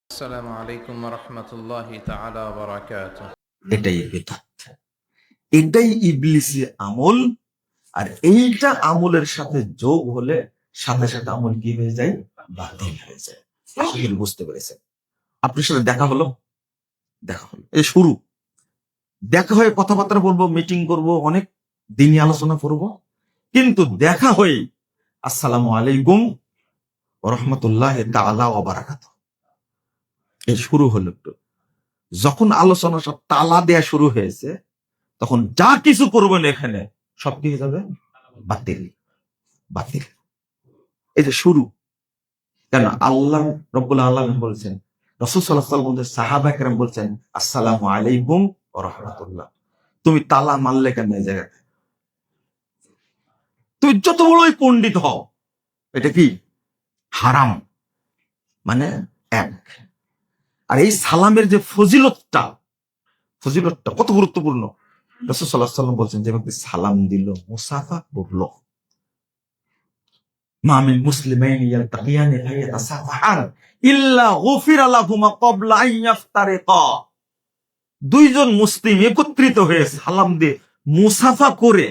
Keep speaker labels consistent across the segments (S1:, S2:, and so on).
S1: আসসালামু আলাইকুম ওয়া রাহমাতুল্লাহি তাআলা ওয়া বারাকাতুহু।
S2: এটাই বেদাত, এটাই ইবলিসি আমল। আর এইটা আমলের সাথে যোগ হলে সাথে সাথে আমল কি হয়ে যায়? বাতিল হয়ে যায়। আশা করি বুঝতে পেরেছেন। আপনার সাথে দেখা হলো এই শুরু। দেখা হয়ে কথাবার্তা বলবো, মিটিং করব, অনেক দিনই আলোচনা করব, কিন্তু দেখা হয়ে আসসালামু আলাইকুম ওয়া রাহমাতুল্লাহি তাআলা ওয়া বারাকাতুহু এই শুরু হলো। একটু যখন আলোচনা সব তালা দেয়া শুরু হয়েছে, তখন যা কিছু করবেন এখানে সব কি হয়ে যাবে? বাতিল, বাতিল। এই যে শুরু, কেন আল্লাহ রব্বুল আলামিন বলছেন, রাসূল সাল্লাল্লাহু আলাইহি ওয়াসাল্লাম বলছেন, সাহাবা কেরাম বলছেন আসসালামু আলাইকুম ওয়া রাহমাতুল্লাহ। তুমি তালা মারলে কেন এই জায়গায়? তুমি যত বড়ই পণ্ডিত হও, এটা কি হারাম, মানে এক। আর এই সালামের যে ফজিলতটা কত গুরুত্বপূর্ণ। রাসূল সাল্লাল্লাহু আলাইহি ওয়াসাল্লাম বলছেন, যে ব্যক্তি সালাম দিল, মুসাফা করলো, মা মিন মুসলিমাইনি ইয়ালতাকিয়ানি ফায়াতাসাফাহান ইল্লা গুফিরা লাহুমা ক্বাবলা আন ইয়াফতারিকা। দুইজন মুসলিম একত্রিত হয়ে সালাম দিয়ে মুসাফা করে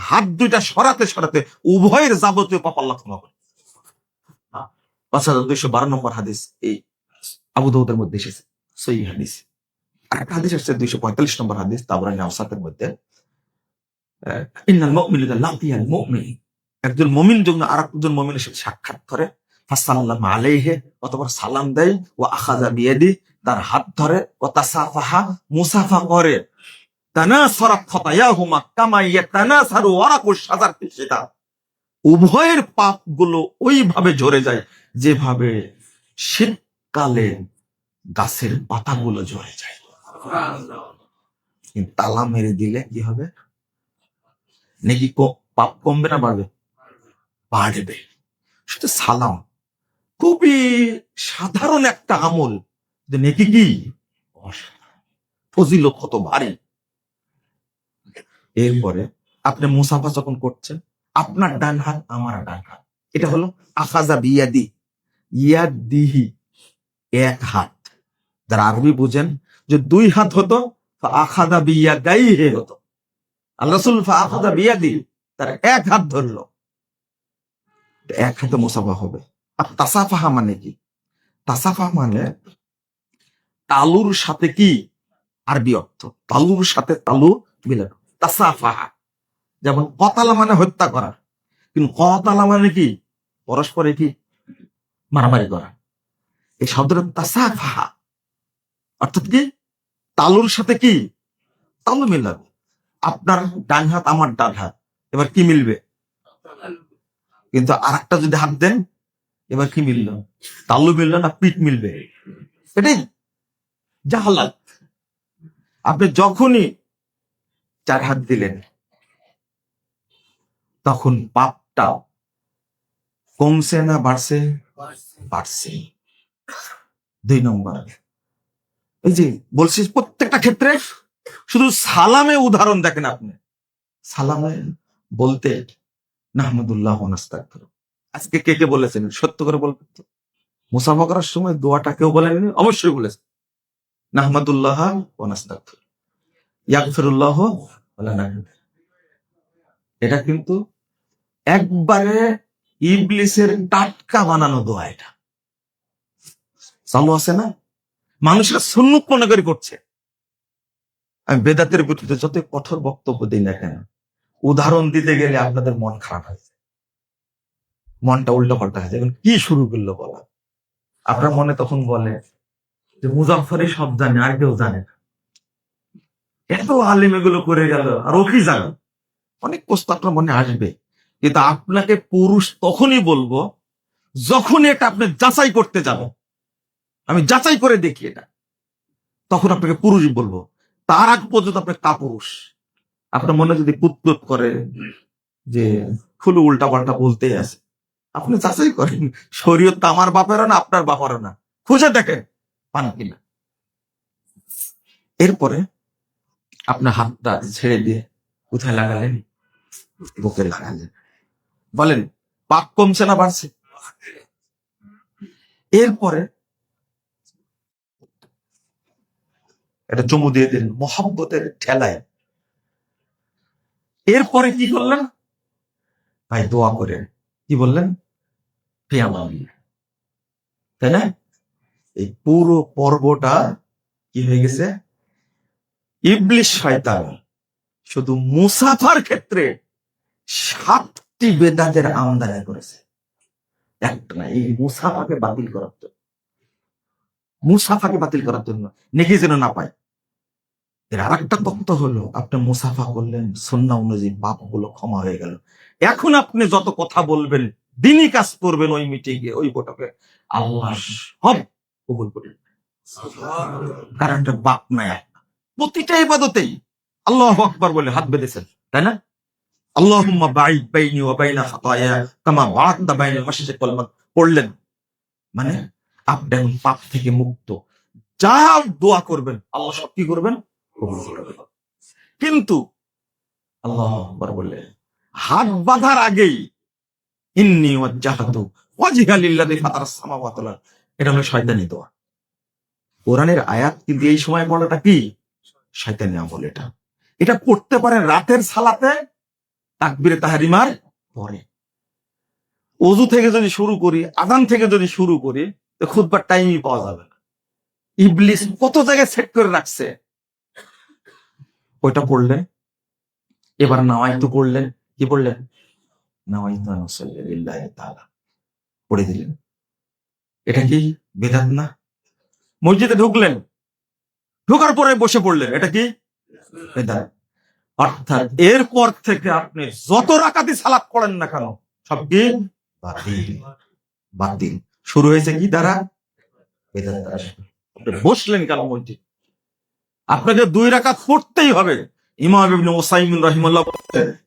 S2: হাত দুইটা সরাতে সরাতে উভয়ের যাবতীয় পাপ আল্লাহ ক্ষমা করে। 5212 নম্বর হাদিস, এই আবু দাউদের মধ্যে এসেছে, সহিহ হাদিস। আর একটা হাদিস আসছে 245 নম্বর হাদিস, তাবরানী আওসাতের মধ্যে, ইন্নাল মুমিনা ইযা লাকিয়াল মুমিন, একজন মুমিন যখন আরেকজন মুমিনের সাথে সাক্ষাৎ করে, ফাসাল্লামু আলাইহি, অতঃপর সালাম দেয়, ওয়া আখাযা বিয়াদি, তার হাত ধরে, ওয়া তাসাফাহা, মুসাফা করে, তানাসারাত খাতায়াহুমা কামা ইয়াতানাসারু ওয়ারাকুশ শাজার ফিস শিতা, উভয়ের পাপগুলো ওইভাবে ঝরে যায় যেভাবে শীতকালে গাছের পাতাগুলো ঝরে যায়। কিন্তু তালা মেরে দিলে কি হবে? নাকি পাপ কমবে না বাড়বে? বাড়বে। শুধু সালাম খুবই সাধারণ একটা আমল, নেকি কি ফজিলত কত ভারী। এরপরে আপনি মুসাফা যখন করছেন, আপনার ডান হাত আমার ডান হাত, এটা হলো আখাজা বিয়াদি, ইয়াদিহি, এক হাত। যারা আরবি বুঝেন, যে দুই হাত হতো আখাদা বিয়াদাইহি হতো, আল্লাহ রাসূল আখাদা বিয়াদি, তার এক হাত ধরলো, এক হাতে মুসাফা হবে। আর তাসাফাহা মানে কি? তাসাফা মানে তালুর সাথে কি আরবি অর্থ, তালুর সাথে তালু মিলানো, তাসাফাহা। যেমন কতালা মানে হত্যা করা, কিন্তু কতালা মানে কি পরস্পরে কি মারামারি করা। এই শব্দটা তাসাফাহা অর্থাৎ কি তালুর সাথে কি তালু মিলানো। আপনার ডান হাত আমার ডান হাত, এবার কি মিলবে? কিন্তু আর একটা যদি হাত দেন, এবার কি মিলল? তালু মিলল না পিঠ মিলবে? এটাই জাহালাত। আপনি যখনই চার হাত দিলেন, তখন পাপটা কমছে না বাড়ছে? বাড়ছে। 2 নম্বর, এই যে বলছি প্রত্যেকটা ক্ষেত্রে, শুধু সালামে উদাহরণ দেখেন আপনি। সালামে বলতে নাহমাদুল্লাহ ওয়া নাস্তাগফিরুহ, আজকে কে কে বলেছেন সত্য করে বলবেন তো? মুসাফা করার সময় দোয়াটা কেউ বলেননি? অবশ্যই বলেছেন, নাহমাদুল্লাহ ওয়া নাস্তাগফিরুহ, ইয়াগফিরুল্লাহ ওয়া লানা। এটা কিন্তু একবারে ইবলিসের টাটকা বানানো দোয়া। এটা চালু আছে না? মানুষের সুন্নত মনে করে করছে। আমি বেদাতের বিরুদ্ধে যত কঠোর বক্তব্য দিই না কেন, উদাহরণ দিতে গেলে আপনাদের মন খারাপ হয়ে যায়, মনটা উল্টো পাল্টা হয়ে যায়। কি শুরু করলো বলা? আপনার মনে তখন বলে যে মুজাফফরি সব জানে, আর কেউ জানে না, এত আলিম এগুলো করে গেল, আর ও কি জানে? অনেক প্রশ্ন আপনার মনে আসবে, কিন্তু আপনাকে পুরুষ তখনই বলবো যখন এটা আপনি যাচাই করতে যাবেন। আমি যাচাই করে দেখি এটা, তখন আপনাকে পুরুষ বলবো। তার আগ পর্যন্ত আপনি কাপুরুষ। আপনার মনে যদি কুতকুত করে যে খুলে উল্টা পাল্টা বলতেই আছে, আপনি যাচাই করেন, শরীয়ত তো আমার বাপেরও না, আপনার বাপারও না, খুঁজে দেখেন পান কিনা। এরপরে আপনার হাতটা ছেড়ে দিয়ে কোথায় লাগালেন? বুকে লাগালেন। বলেন পাপ কমছে না বাড়ছে? এরপরে এটা চুমু দিয়ে দিলেন মোহাব্বতের ঠেলায়। এরপরে কি করলেন ভাই? দোয়া করে কি বললেন? ফিয়ামানিল্লাহ, তাই না? এই পুরো পর্বটা কি হয়ে গেছে? ইবলিশ শয়তান শুধু মুসাফার ক্ষেত্রে 7টি বেদাতের আমদানি করেছে। একটা না, এই মুসাফাকে বাতিল করার জন্য, মুসাফাকে বাতিল করার জন্য, নেকি যেন না পায়। এর আরেকটা তত্ত্ব হলো, আপনি মুসাফা করলেন, সুন্নাহ অনুযায়ী পাপগুলো ক্ষমা হয়ে গেল। এখন আপনি যত কথা বলবেন, দিনই কাজ করবেন, ওই মিটিংয়ে, ওই বৈঠকে, আল্লাহ সব কবুল করবেন। কারণ একটা বাপ নাই। প্রতিটা ইবাদতেই আল্লাহু আকবার বলে হাত বেঁধেছেন, তাই না? আল্লাহুম্মা বাঈদ বাইনি ওয়া বাইনা খাতায়া কামা বা'আদতা বাইনাল মাশরিক ওয়াল মাগরিব পড়লেন, মানে আপনি এখন পাপ থেকে মুক্ত। যা দোয়া করবেন আল্লাহ সব কি করবেন? কবুল করবেন। কিন্তু আল্লাহু আকবার বলে হাত বাঁধার আগেই ইন্নী ওয়াজ্জাহতু ওয়াজহিয়া লিল্লাযী ফাতারাস সামাওয়াতি ওয়াল আরদ, এটা হলো শয়তানি দোয়া। কোরআনের আয়াত কিন্তু এই সময় পড়াটা কি? শয়তানি আমল। এটা এটা পড়তে পারেন রাতের সালাতে তাকবীরে তাহরিমার পরে। ওযু থেকে যদি শুরু করি, আযান থেকে যদি শুরু করি, তো খুতবার টাইমই পাওয়া যাবে না। ইবলিস কত জায়গায় সেট করে রাখছে। ওইটা পড়লেন। এবার নাওয়াইতু পড়লেন। কি পড়লেন? নাওয়াইতু আন উসাল্লি লিল্লাহি তাআলা পড়ে দিলেন। এটা কি বেদাত না? মসজিদে ঢুকলেন, ঢোকার পরে বসে পড়লেন, এটা কি বেদাত? অর্থাৎ এরপর থেকে আপনি যত রাকাতি সালাত পড়েন না কেন, সব কি বাতিল, বাতিল। শুরু হয়েছে কি দ্বারা? বেদাত দ্বারা। আপনি বসলেন কেন মসজিদ? আপনাকে 2 রাকাত পড়তেই হবে। ইমাম ইবনে উসাইমিন রাহিমাহুল্লাহ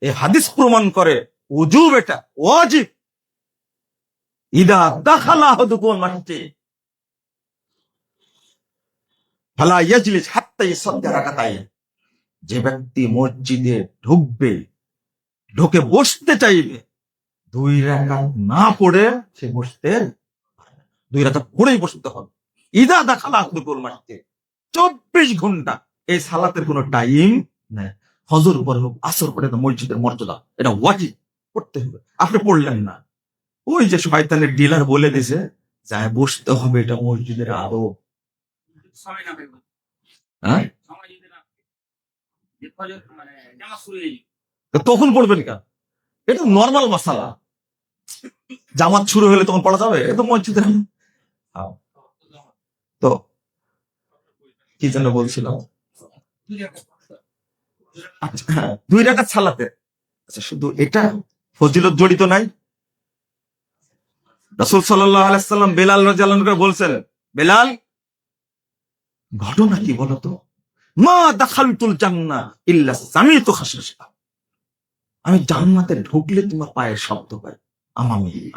S2: এই হাদিস প্রমাণ করে ওযুব এটা ওয়াজিব। ইদা দাখালা আহাদুকুম মাসজিদ ফালা ইয়াজলিস হাত্তা ইউসাল্লি রাকাতাইন। যে ব্যক্তি মসজিদে ঢুকবে, ঢুকে বসতে চাইবে, 2 রাকাত না পড়ে সে বসতে পারে না। 2 রাকাত পড়েই বসতে হবে। ইদা দাখালা আহাদুকুম মাসজিদ, 24 ঘন্টা এই সালাতের কোনো টাইম নাই। ফজর পরে হোক, আসর পরে, মসজিদের মর্যাদা, এটা ওয়াজিব, পড়তে হবে। আপনি পড়লেন না, ওই যে শয়তানের ডিলার বলে দিছে যায় বসতে হবে, এটা মসজিদের আরো। হ্যাঁ, তখন পড়বেন কেন? এটা নর্মাল মাসালা। জামাত শুরু হলে তখন পড়া যাবে? এটা মসজিদের। তো কি জন্য বলছিলাম? আচ্ছা, হ্যাঁ, 2 রাকাত সালাতে। আচ্ছা, শুধু এটা ফজিলত জড়িত নাই। রাসূল সাল্লাল্লাহু আলাইহি সাল্লাম বেলাল রাদিয়াল্লাহু আনহু বলছেন, বেলাল, ঘটনা কি বলতো? মা দাখালতুল জান্নাহ ইল্লা সামিতু খাশাশা। আমি জান্নাতে ঢুকলে তোমার পায়ের শব্দ পাই,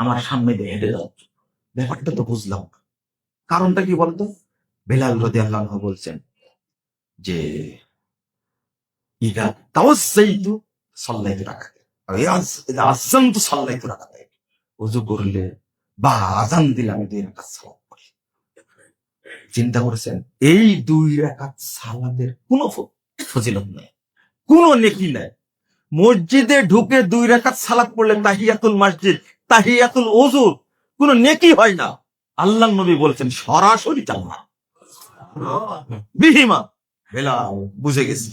S2: আমার সামনে দিয়ে হেঁটে যাও। ব্যাপারটা তো বুঝলাম না। কারণটা কি বলতো? বেলাল রাদিয়াল্লাহু আনহু বলছেন যে ইদা তাওয়াজ্জাইতু সাল্লাইতু রাকাতাইন, ইদা আযানতু সাল্লাইতু রাকাতাইন। ওযু করলে বা আযান দিলে আমি 2 রাকাত সালাত পড়ি। চিন্তা করেছেন, এই 2 রাকাত সালাতের কোনো ফজিলত নেই, কোনো নেকি নাই। মসজিদে ঢুকে 2 রাকাত সালাত পড়লে তাহিয়াতুল মসজিদ, তাহিয়াতুল ওযু, কোনো নেকি হয় না। আল্লাহর নবী বলেছেন সরাসরি জান্নাত বিহিমা। বেলাল বুঝে গেছি,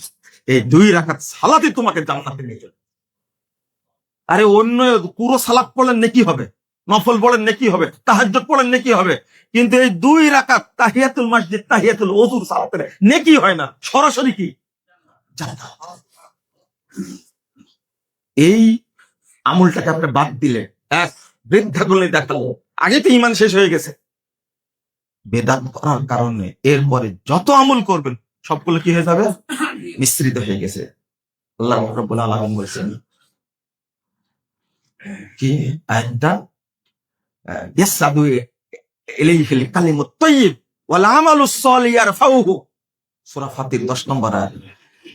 S2: এই 2 রাকাত সালাতে তোমাকে জান্নাতে নিয়ে যাবে। আরে অন্য পুরো সালাত পড়লেন নেকি হবে, নফল পড়লেন নেকি হবে, তাহাজ্জুদ পড়লেন নেকি হবে, কিন্তু এই 2 রাকাত তাহিয়াতুল মসজিদ, তাহিয়াতুল ওযুর সালাতের নেকি হয় না, সরাসরি কি জান্নাত। এই আমলটাকে আপনি বাদ দিলে, এক বৃদ্ধা করলে দেখালো, আগে তো ঈমান শেষ হয়ে গেছে। বেদাত করার কারণে এরপরে যত আমল করবেন সবগুলো কি হয়ে যাবে? মিশ্রিত হয়ে গেছে। আল্লাহ রাব্বুল আলামিন বলেছেন কি আয়াতটা, ইয়াসআদু ইলাইহিল কালিমুত তাইয়্যিব ওয়াল আমালুস সালিহ ইয়ারফাউহু, সূরা ফাতির 10 নম্বর আয়াত।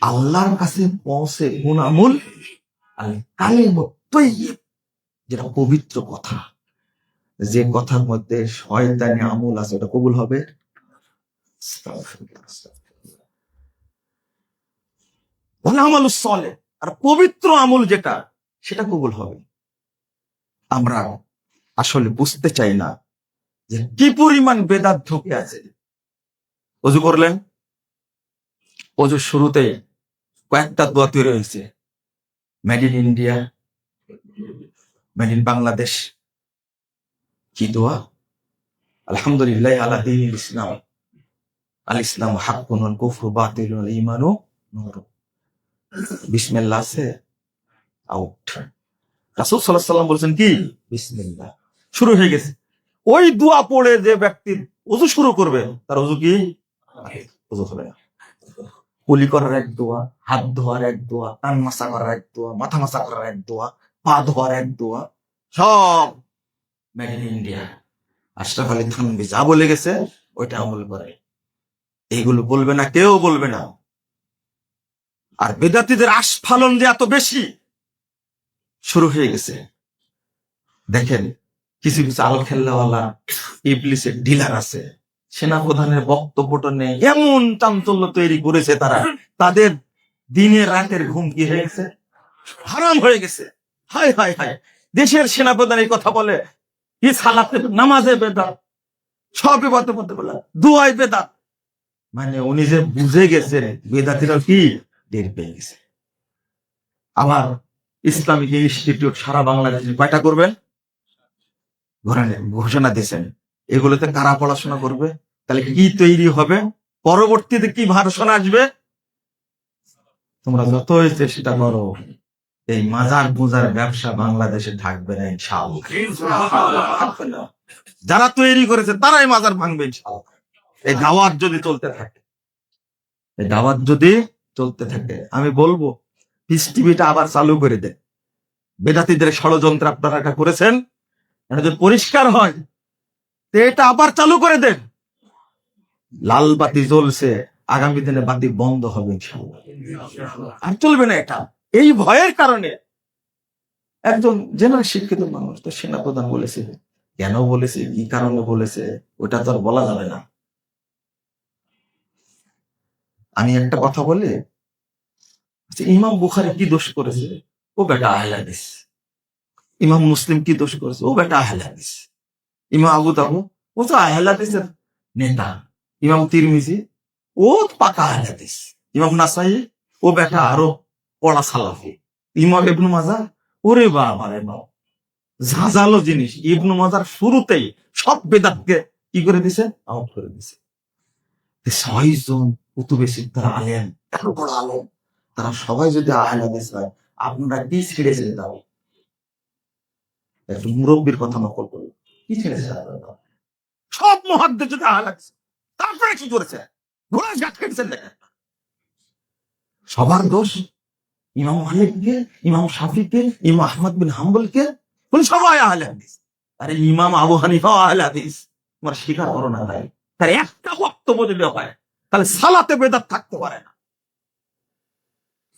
S2: আল্লাহর কাছে পৌঁছে কোন আমল? আল কালিমুত তাইয়্যিব, যেটা পবিত্র কথা, যে কথার মধ্যে শয়তানি আমল আছে ওটা কবুল হবে। ওয়াল আমালুস সালেহ, আর পবিত্র আমল যেটা সেটা কবুল হবে। আমরা আসলে বুঝতে চাই না যে কি পরিমাণ বেদাত ঢুকে আছে। ওযু করলেন, ওযুর শুরুতে কয়েকটা দোয়া তৈরি হয়েছে, made in India, made in Bangladesh. কি দোয়া? আলহামদুলিল্লাহ আলা দীনিল ইসলাম, আল ইসলাম হাক্কুন ওয়াল কুফরু বাতিলুন ওয়াল ঈমানু নূর। বিসমিল্লাহ আছে আউট। রাসূল সাল্লাল্লাহু আলাইহি ওয়াসাল্লাম বলেছেন কি? বিসমিল্লাহ। শুরু হয়ে গেছে। ওই দোয়া পড়ে যে ব্যক্তি ওযু শুরু করবে তার ওযু কি? ওযু হবে না। কুলি করার এক দোয়া, হাত ধোয়ার এক দোয়া, কান মাসা করার এক দোয়া, মাথা মাসা করার এক দোয়া, পা ধোয়ার এক দোয়া, সব made in India. Ashraf Ali Thanvi যা বলে গেছে ওইটা আমল করে। এইগুলো বলবে না, কেউ বলবে না। আর বেদাতীদের আস্ফালন যে এত বেশি শুরু হয়ে গেছে। দেখেন, কিছু কিছু আল খেল্লাওয়ালা ইবলিসের ডিলার আছে, সেনাপ্রধানের বক্তব্যটা নেই, এমন চাঞ্চল্য তৈরি করেছে তারা, তাদের দিনের রাতের ঘুম কি হয়ে গেছে? হারাম হয়ে গেছে। হায় হায় হায়, দেশের সেনাপ্রধান এই কথা বলে, কি সালাতে নামাজে বেদাত, সব ইবাদতে বলতে বলে দুয়ায় বেদাত। মানে উনি যে বুঝে গেছে বেদাতিরা কি টের পেয়ে গেছে। আবার ইসলামিক ইনস্টিটিউট সারা বাংলাদেশে কয়টা করবেন ঘোষণা দিয়েছেন। এগুলোতে কারা পড়াশোনা করবে? তাহলে কি তৈরি হবে? পরবর্তীতে কি ভাষণ আসবে? তোমরা যতই চেষ্টা করো, এই মাজার পূজার ব্যবসা বাংলাদেশে থাকবে না ইনশাআল্লাহ। যারা তৈরি করেছে তারাই মাজার ভাঙবে ইনশাআল্লাহ। এই দাওয়াত যদি চলতে থাকে, এই দাওয়াত যদি চলতে থাকে, আমি বলবো পিস টিভিটা আবার চালু করে দেন। বেদাতীদের ষড়যন্ত্র আপনারা এটা করেছেন, এটা যদি পরিষ্কার হয় তো এটা আবার চালু করে দেন। লাল বাতি জ্বলছে, আগামী দিনে বাতি বন্ধ হবে ইনশাআল্লাহ, আর চলবে না এটা। এই ভয়ের কারণে একজন জেনারেল শিক্ষিত মানুষ তো সেনাপ্রধান বলেছে, কেন বলেছে, কি কারণে বলেছে, ওটা তো আর বলা যাবে না। আমি একটা কথা বলি, ইমাম বুখারী কি দোষ করেছে? ও বেটা আহলে হাদিস। ইমাম মুসলিম কি দোষ করেছে? ও বেটা আহলে হাদিস। ইমাম আবু দাউদ, ও তো আহলে হাদিসের নেতা। ইমাম তিরমিজি, ও পাকা আহলে হাদিস। ইমাম নাসাই, ও বেটা আরো পড়া সালাফি। ইমাম ইবনে মাজাহ, ওরে বাবা রে বাবা, ঝাঁঝালো জিনিস। ইবনে মাজার শুরুতেই সব বেদাতকে কি করে দিছে? আউট করে দিছে। ৬ জন কুতুবে সিত্তার আলেম, এত বড় আলেম, তারা সবাই যদি আহলে হাদিস হয়, আপনারা কি ছেড়েছে দাও? একটু মুরব্বীর কথা নকল করুন, কি ছেড়েছে? সব মুহাদ্দিস যদি আহলে হাদিস, তারপরে কি করেছে? ঘোড়া ঘাট কেটেছেন দেখেন। সবার দোষ ইমাম মালিককে, ইমাম শাফিকে, ইমাম আহমদ বিন হাম্বলকে, বলে সবাই আহলে হাদিস। আরে ইমাম আবু হানিফাও আহলে হাদিস, তোমার স্বীকার করো না তাই? তার একটা বক্তব্য যদি হয়, তাহলে সালাতে বেদাত থাকতে পারে না,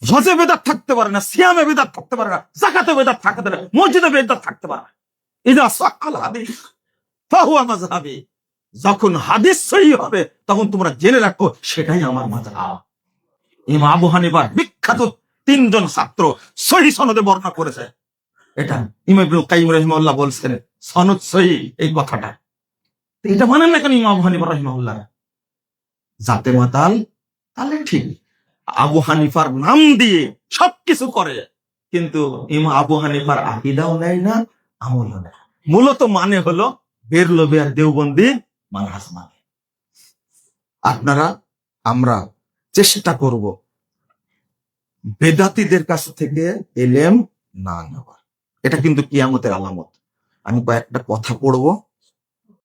S2: হজে বেদাত থাকতে পারে না, সিয়ামে বেদাত থাকতে পারে না, যাকাতে বেদাত থাকতে পারে না, মসজিদে বেদাত থাকতে পারে না। ইযা সাকাল হাদিস ফাহুয়া মাযহাবি। যখন হাদিস সহিহ হবে তখন তোমরা জেনে রাখো সেটাই আমার মাযহাব। ইমাম আবু হানিফার বিখ্যাত ৩ জন ছাত্র সহিহ সনদে বর্ণনা করেছে। এটা ইমাম ইবনে কাইয়িম রাহিমাহুল্লাহ বলছেন সনদ সহিহ, এই কথাটা। এটা মানেন না কেন ইমাম আবু হানিফা রাহিমাহুল্লাহ? জাতে মাতাল, তাহলে ঠিক। আবু হানিফার নাম দিয়ে সবকিছু করে, কিন্তু ইমাম আবু হানিফার আকীদাও নেয় না, আমলও নেয়। মূলত মানে হলো বেরলভী আর দেওবন্দি মানহাজ মানে। আপনারা, আমরা চেষ্টা করব বেদাতীদের কাছ থেকে এলেম না নেওয়ার। এটা কিন্তু কিয়ামতের আলামত। আমি কয়েকটা কথা পড়বো,